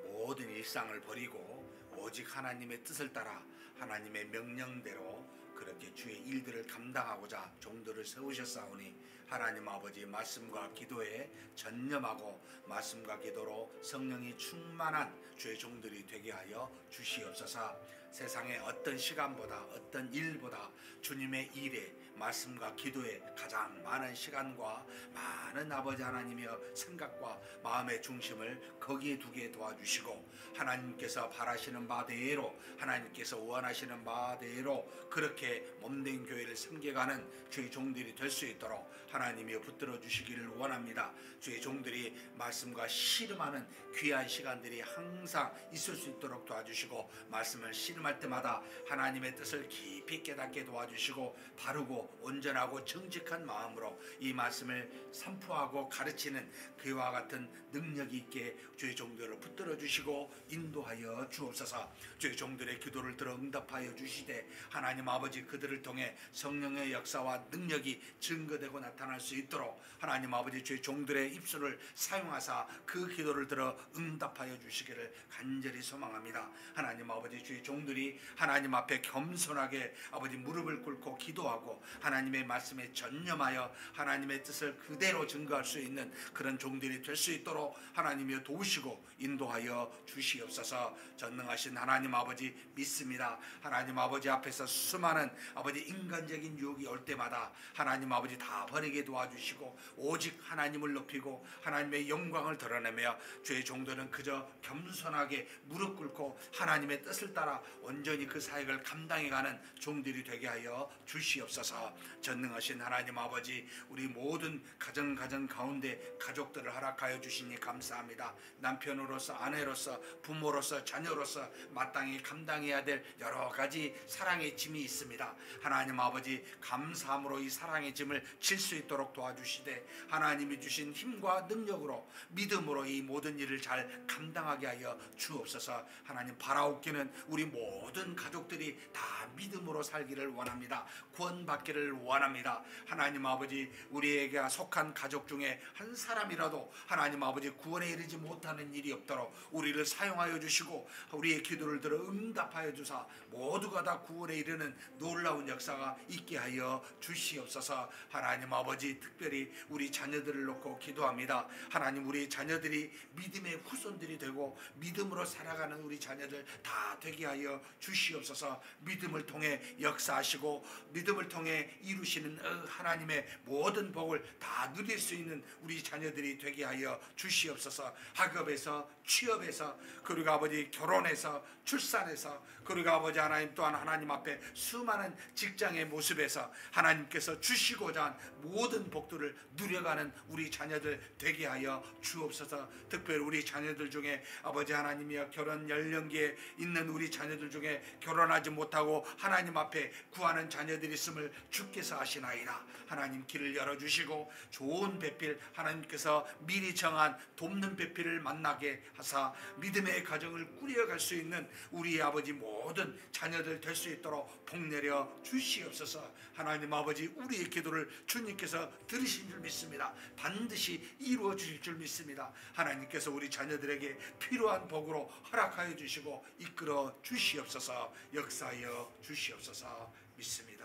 모든 일상을 버리고 오직 하나님의 뜻을 따라 하나님의 명령대로 그렇게 주의 일들을 감당하고자 종들을 세우셨사오니 하나님 아버지, 말씀과 기도에 전념하고 말씀과 기도로 성령이 충만한 주의 종들이 되게 하여 주시옵소서. 세상의 어떤 시간보다 어떤 일보다 주님의 일에 말씀과 기도에 가장 많은 시간과 많은 아버지 하나님의 생각과 마음의 중심을 거기에 두게 도와주시고, 하나님께서 바라시는 바대로, 하나님께서 원하시는 바대로 그렇게 몸된 교회를 섬겨가는 주의 종들이 될 수 있도록 하나님이 붙들어 주시기를 원합니다. 주의 종들이 말씀과 씨름하는 귀한 시간들이 항상 있을 수 있도록 도와주시고, 말씀을 씨름할 때마다 하나님의 뜻을 깊이 깨닫게 도와주시고, 바르고 온전하고 정직한 마음으로 이 말씀을 선포하고 가르치는 그와 같은 능력이 있게 주의 종들을 붙들어 주시고 인도하여 주옵소서. 주의 종들의 기도를 들어 응답하여 주시되 하나님 아버지, 그들을 통해 성령의 역사와 능력이 증거되고 나타날 수 있도록 하나님 아버지, 주의 종들의 입술을 사용하사 그 기도를 들어 응답하여 주시기를 간절히 소망합니다. 하나님 아버지, 주의 종들이 하나님 앞에 겸손하게 아버지 무릎을 꿇고 기도하고 하나님의 말씀에 전념하여 하나님의 뜻을 그대로 증거할 수 있는 그런 종들이 될 수 있도록 하나님이 도우시고 인도하여 주시옵소서. 전능하신 하나님 아버지 믿습니다. 하나님 아버지 앞에서 수많은 아버지 인간적인 유혹이 올 때마다 하나님 아버지 다 버리게 도와주시고 오직 하나님을 높이고 하나님의 영광을 드러내며 주의 종들은 그저 겸손하게 무릎 꿇고 하나님의 뜻을 따라 온전히 그 사역을 감당해가는 종들이 되게 하여 주시옵소서. 전능하신 하나님 아버지, 우리 모든 가정 가운데 가족들을 허락하여 주시니 감사합니다. 남편으로서, 아내로서, 부모로서, 자녀로서 마땅히 감당해야 될 여러 가지 사랑의 짐이 있습니다. 하나님 아버지, 감사함으로 이 사랑의 짐을 질 수 있도록 도와주시되 하나님이 주신 힘과 능력으로 믿음으로 이 모든 일을 잘 감당하게 하여 주옵소서. 하나님, 바라옵기는 우리 모든 가족들이 다 믿음으로 살기를 원합니다. 구원받기를 원합니다. 하나님 아버지, 우리에게 속한 가족 중에 한 사람이라도 하나님 아버지 구원에 이르지 못하는 일이 없도록 우리를 사용하여 주시고 우리의 기도를 들어 응답하여 주사 모두가 다 구원에 이르는 놀라운 역사가 있게 하여 주시옵소서. 하나님 아버지, 특별히 우리 자녀들을 놓고 기도합니다. 하나님, 우리 자녀들이 믿음의 후손들이 되고 믿음으로 살아가는 우리 자녀들 다 되게 하여 주시옵소서. 믿음을 통해 역사하시고 믿음을 통해 이루시는 하나님의 모든 복을 다 누릴 수 있는 우리 자녀들이 되게 하여 주시옵소서. 학업에서, 취업에서, 그리고 아버지 결혼에서, 출산에서, 그리고 아버지 하나님 또한 하나님 앞에 수많은 직장의 모습에서 하나님께서 주시고자 한 모든 복들을 누려가는 우리 자녀들 되게 하여 주옵소서. 특별히 우리 자녀들 중에 아버지 하나님이여 결혼 연령기에 있는 우리 자녀들 중에 결혼하지 못하고 하나님 앞에 구하는 자녀들이 있음을 주께서 하시나이다. 하나님 길을 열어주시고 좋은 배필 하나님께서 미리 정한 돕는 배필을 만나게 하사 믿음의 가정을 꾸려갈 수 있는 우리 아버지 모든 자녀들 될 수 있도록 복내려 주시옵소서. 하나님 아버지 우리의 기도를 주님께서 들으신 줄 믿습니다. 반드시 이루어 주실 줄 믿습니다. 하나님께서 우리 자녀들에게 필요한 복으로 허락하여 주시고 이끌어 주시옵소서. 역사하여 주시옵소서. 믿습니다.